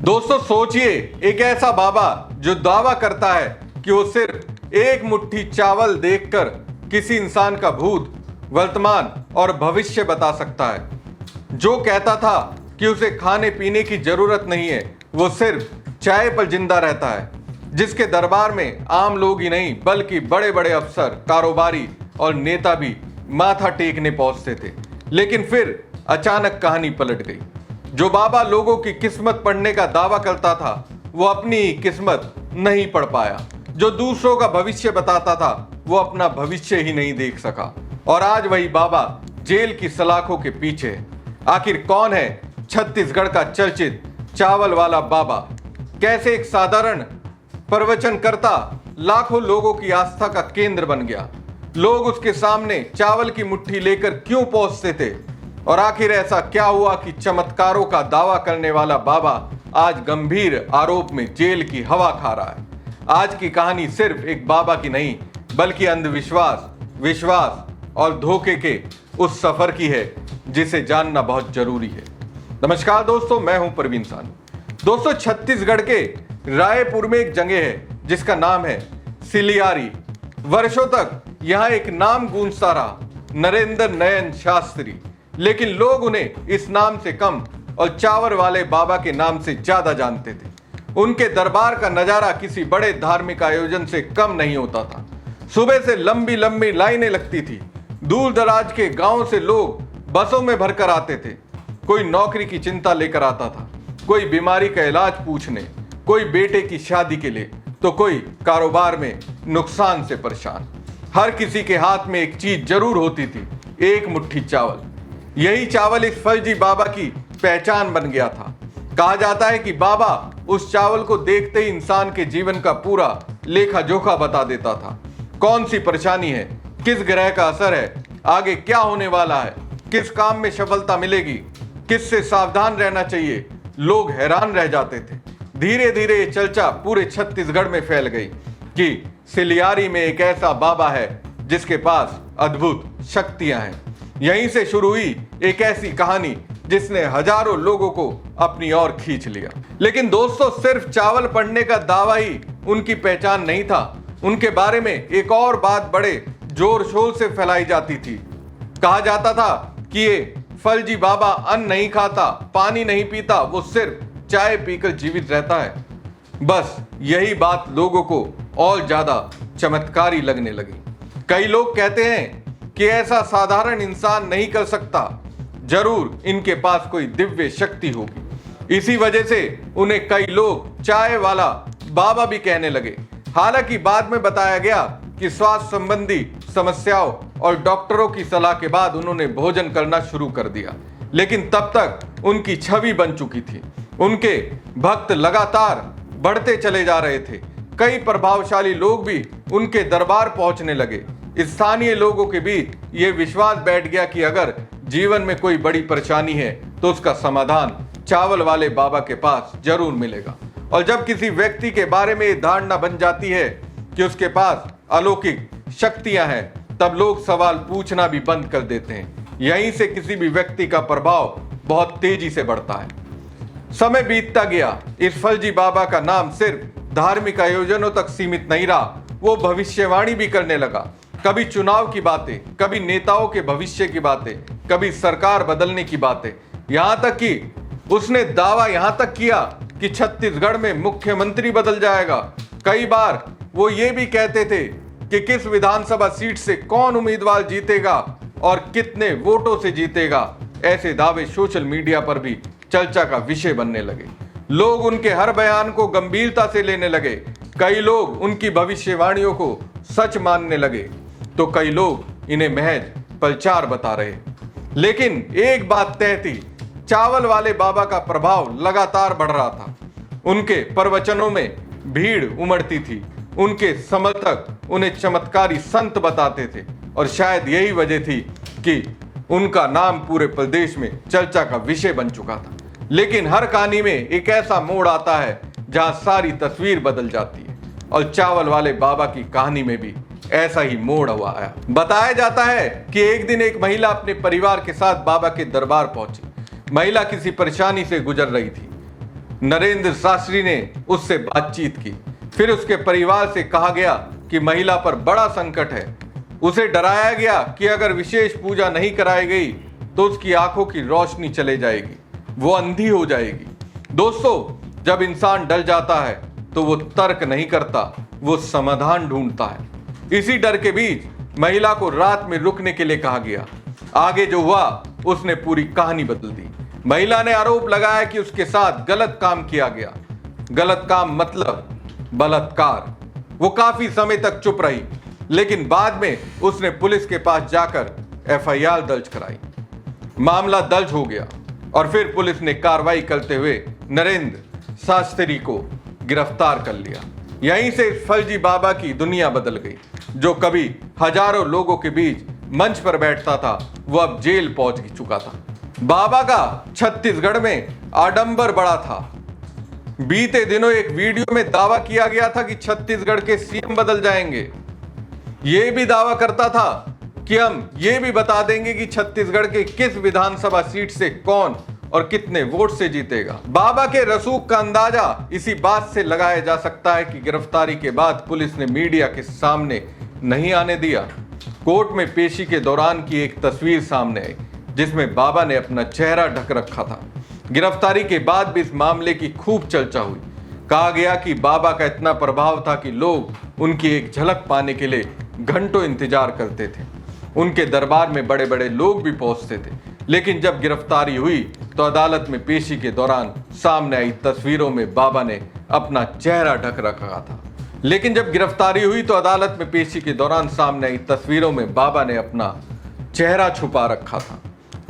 दोस्तों सोचिए, एक ऐसा बाबा जो दावा करता है कि वो सिर्फ एक मुट्ठी चावल देखकर किसी इंसान का भूत, वर्तमान और भविष्य बता सकता है, जो कहता था कि उसे खाने पीने की जरूरत नहीं है, वो सिर्फ चाय पर जिंदा रहता है, जिसके दरबार में आम लोग ही नहीं बल्कि बड़े बड़े अफसर, कारोबारी और नेता भी माथा टेकने पहुंचते थे। लेकिन फिर अचानक कहानी पलट गई। जो बाबा लोगों की किस्मत पढ़ने का दावा करता था, वो अपनी किस्मत नहीं पढ़ पाया। जो दूसरों का भविष्य बताता था, वो अपना भविष्य ही नहीं देख सका। और आज वही बाबा जेल की सलाखों के पीछे है। आखिर कौन है छत्तीसगढ़ का चर्चित चावल वाला बाबा? कैसे एक साधारण प्रवचनकर्ता लाखों लोगों की आस्था का केंद्र बन गया? लोग उसके सामने चावल की मुट्ठी लेकर क्यों पहुंचते थे? और आखिर ऐसा क्या हुआ कि चमत्कारों का दावा करने वाला बाबा आज गंभीर आरोप में जेल की हवा खा रहा है? आज की कहानी सिर्फ एक बाबा की नहीं, बल्कि अंधविश्वास, विश्वास और धोखे के उस सफर की है जिसे जानना बहुत जरूरी है। नमस्कार दोस्तों, मैं हूं प्रवीण सानू। दोस्तों, छत्तीसगढ़ के रायपुर में एक जगह है जिसका नाम है सिलियारी। वर्षों तक यहां एक नाम गूंजता रहा, नरेंद्र नयन शास्त्री। लेकिन लोग उन्हें इस नाम से कम और चावल वाले बाबा के नाम से ज्यादा जानते थे। उनके दरबार का नजारा किसी बड़े धार्मिक आयोजन से कम नहीं होता था। सुबह से लंबी लंबी लाइनें लगती थी। दूर दराज के गांव से लोग बसों में भरकर आते थे। कोई नौकरी की चिंता लेकर आता था, कोई बीमारी का इलाज पूछने, कोई बेटे की शादी के लिए, तो कोई कारोबार में नुकसान से परेशान। हर किसी के हाथ में एक चीज जरूर होती थी, एक मुट्ठी चावल। यही चावल इस फर्जी बाबा की पहचान बन गया था। कहा जाता है कि बाबा उस चावल को देखते ही इंसान के जीवन का पूरा लेखा जोखा बता देता था। कौन सी परेशानी है, किस ग्रह का असर है, आगे क्या होने वाला है, किस काम में सफलता मिलेगी, किससे सावधान रहना चाहिए। लोग हैरान रह जाते थे। धीरे धीरे ये चर्चा पूरे छत्तीसगढ़ में फैल गई कि सिलियारी में एक ऐसा बाबा है जिसके पास अद्भुत शक्तियां हैं। यहीं से शुरू हुई एक ऐसी कहानी जिसने हजारों लोगों को अपनी ओर खींच लिया। लेकिन दोस्तों, सिर्फ चावल पढ़ने का दावा ही उनकी पहचान नहीं था। उनके बारे में एक और बात बड़े जोर शोर से फैलाई जाती थी। कहा जाता था कि ये फर्जी बाबा अन्न नहीं खाता, पानी नहीं पीता, वो सिर्फ चाय पीकर जीवित रहता है। बस यही बात लोगों को और ज्यादा चमत्कारी लगने लगी। कई लोग कहते हैं कि ऐसा साधारण इंसान नहीं कर सकता, जरूर इनके पास कोई दिव्य शक्ति होगी। इसी वजह से उन्हें कई लोग चाय वाला बाबा भी कहने लगे। हालांकि बाद में बताया गया कि स्वास्थ्य संबंधी समस्याओं और डॉक्टरों की सलाह के बाद उन्होंने भोजन करना शुरू कर दिया। लेकिन तब तक उनकी छवि बन चुकी थी। उनके भक्त लगातार बढ़ते चले जा रहे थे। कई प्रभावशाली लोग भी उनके दरबार पहुंचने लगे। स्थानीय लोगों के बीच यह विश्वास बैठ गया कि अगर जीवन में कोई बड़ी परेशानी है तो उसका समाधान चावल वाले बाबा के पास जरूर मिलेगा। और जब किसी व्यक्ति के बारे में धारणा बन जाती है कि उसके पास अलौकिक शक्तियां हैं, तब लोग सवाल पूछना भी बंद कर देते हैं। यहीं से किसी भी व्यक्ति का प्रभाव बहुत तेजी से बढ़ता है। समय बीतता गया। इस फर्जी बाबा का नाम सिर्फ धार्मिक आयोजनों तक सीमित नहीं रहा, वो भविष्यवाणी भी करने लगा। कभी चुनाव की बातें, कभी नेताओं के भविष्य की बातें, कभी सरकार बदलने की बातें। यहां तक कि उसने दावा यहां तक किया कि छत्तीसगढ़ में मुख्यमंत्री बदल जाएगा। कई बार वो ये भी कहते थे कि किस विधानसभा सीट से कौन उम्मीदवार जीतेगा और कितने वोटों से जीतेगा। ऐसे दावे सोशल मीडिया पर भी चर्चा का विषय बनने लगे। लोग उनके हर बयान को गंभीरता से लेने लगे। कई लोग उनकी भविष्यवाणियों को सच मानने लगे, तो कई लोग इन्हें महज प्रचार बता रहे। लेकिन एक बात तय थी, चावल वाले बाबा का प्रभाव लगातार बढ़ रहा था। उनके प्रवचनों में भीड़ उमड़ती थी। उनके समर्थक उन्हें चमत्कारी संत बताते थे। और शायद यही वजह थी कि उनका नाम पूरे प्रदेश में चर्चा का विषय बन चुका था। लेकिन हर कहानी में एक ऐसा मोड़ आता है जहां सारी तस्वीर बदल जाती है। और चावल वाले बाबा की कहानी में भी ऐसा ही मोड़ हुआ आया। बताया जाता है कि एक दिन एक महिला अपने परिवार के साथ बाबा के दरबार पहुंची। महिला किसी परेशानी से गुजर रही थी। नरेंद्र शास्त्री ने उससे बातचीत की। फिर उसके परिवार से कहा गया कि महिला पर बड़ा संकट है। उसे डराया गया कि अगर विशेष पूजा नहीं कराई गई तो उसकी आंखों की रोशनी चले जाएगी, वो अंधी हो जाएगी। दोस्तों, जब इंसान डर जाता है तो वो तर्क नहीं करता, वो समाधान ढूंढता है। इसी डर के बीच महिला को रात में रुकने के लिए कहा गया। आगे जो हुआ उसने पूरी कहानी बदल दी। महिला ने आरोप लगाया कि उसके साथ गलत काम किया गया। गलत काम मतलब बलात्कार। वो काफी समय तक चुप रही, लेकिन बाद में उसने पुलिस के पास जाकर एफआईआर दर्ज कराई। मामला दर्ज हो गया और फिर पुलिस ने कार्रवाई करते हुए नरेंद्र शास्त्री को गिरफ्तार कर लिया। यहीं से फर्जी बाबा की दुनिया बदल गई। जो कभी हजारों लोगों के बीच मंच पर बैठता था, वो अब जेल पहुंच चुका था। बाबा का छत्तीसगढ़ में आडंबर बड़ा था। बीते दिनों एक वीडियो में दावा किया गया था कि छत्तीसगढ़ के सीएम बदल जाएंगे। यह भी दावा करता था कि हम ये भी बता देंगे कि छत्तीसगढ़ के किस विधानसभा सीट से कौन और कितने वोट से जीतेगा। बाबा के रसूख का अंदाजा इसी बात से लगाया जा सकता है कि गिरफ्तारी के बाद पुलिस ने मीडिया के सामने नहीं आने दिया। कोर्ट में पेशी के दौरान की एक तस्वीर सामने आई जिसमें बाबा ने अपना चेहरा ढक रखा था। गिरफ्तारी के बाद भी इस मामले की खूब चर्चा हुई। कहा गया कि बाबा का इतना प्रभाव था कि लोग उनकी एक झलक पाने के लिए घंटों इंतजार करते थे। उनके दरबार में बड़े बड़े लोग भी पहुंचते थे। लेकिन जब गिरफ्तारी हुई तो अदालत में पेशी के दौरान सामने आई तस्वीरों में बाबा ने अपना चेहरा ढक रखा था। लेकिन जब गिरफ्तारी हुई तो अदालत में पेशी के दौरान सामने आई तस्वीरों में बाबा ने अपना चेहरा छुपा रखा था।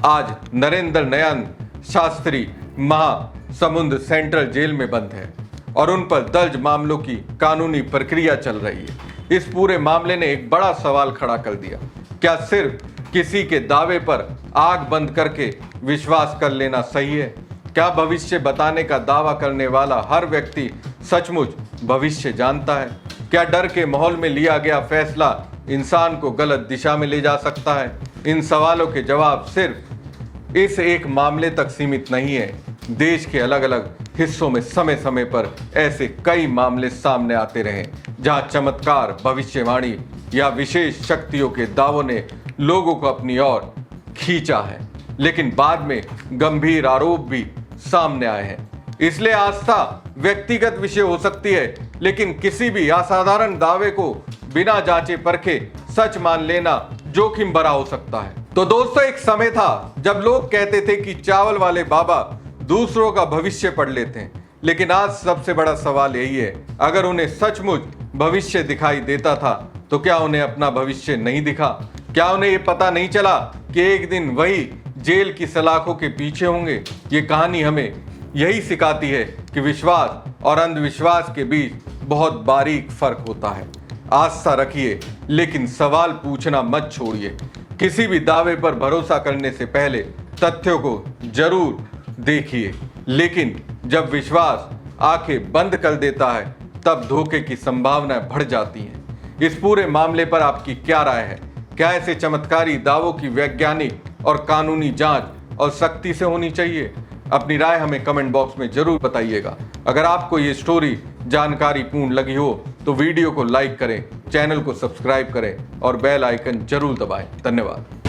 आज नरेंद्र नयन शास्त्री महासमुंद सेंट्रल जेल में बंद है और उन पर दर्ज मामलों की कानूनी प्रक्रिया चल रही है। इस पूरे मामले ने एक बड़ा सवाल खड़ा कर दिया। क्या सिर्फ किसी के दावे पर आंख बंद करके विश्वास कर लेना सही है? क्या भविष्य बताने का दावा करने वाला हर व्यक्ति सचमुच भविष्य जानता है? क्या डर के माहौल में लिया गया फैसला इंसान को गलत दिशा में ले जा सकता है? इन सवालों के जवाब सिर्फ इस एक मामले तक सीमित नहीं है। देश के अलग अलग हिस्सों में समय समय पर ऐसे कई मामले सामने आते रहे जहां चमत्कार, भविष्यवाणी या विशेष शक्तियों के दावों ने लोगों को अपनी ओर खींचा है, लेकिन बाद में गंभीर आरोप भी सामने आए हैं। इसलिए आस्था व्यक्तिगत विषय हो सकती है, लेकिन किसी भी असाधारण दावे को बिना जांचे परखे सच मान लेना जोखिम भरा हो सकता है। तो दोस्तों, एक समय था जब लोग कहते थे कि चावल वाले बाबा दूसरों का भविष्य पढ़ लेते हैं, लेकिन आज सबसे बड़ा सवाल यही है, अगर उन्हें सचमुच भविष्य दिखाई देता था तो क्या उन्हें अपना भविष्य नहीं दिखा? क्या उन्हें ये पता नहीं चला कि एक दिन वही जेल की सलाखों के पीछे होंगे? ये कहानी हमें यही सिखाती है कि विश्वास और अंधविश्वास के बीच बहुत बारीक फर्क होता है। आस्था रखिए, लेकिन सवाल पूछना मत छोड़िए। किसी भी दावे पर भरोसा करने से पहले तथ्यों को जरूर देखिए, लेकिन जब विश्वास आंखें बंद कर देता है तब धोखे की संभावनाएं बढ़ जाती हैं। इस पूरे मामले पर आपकी क्या राय है? क्या ऐसे चमत्कारी दावों की वैज्ञानिक और कानूनी जांच और सख्ती से होनी चाहिए? अपनी राय हमें कमेंट बॉक्स में जरूर बताइएगा। अगर आपको ये स्टोरी जानकारीपूर्ण लगी हो तो वीडियो को लाइक करें, चैनल को सब्सक्राइब करें और बेल आइकन जरूर दबाएं। धन्यवाद।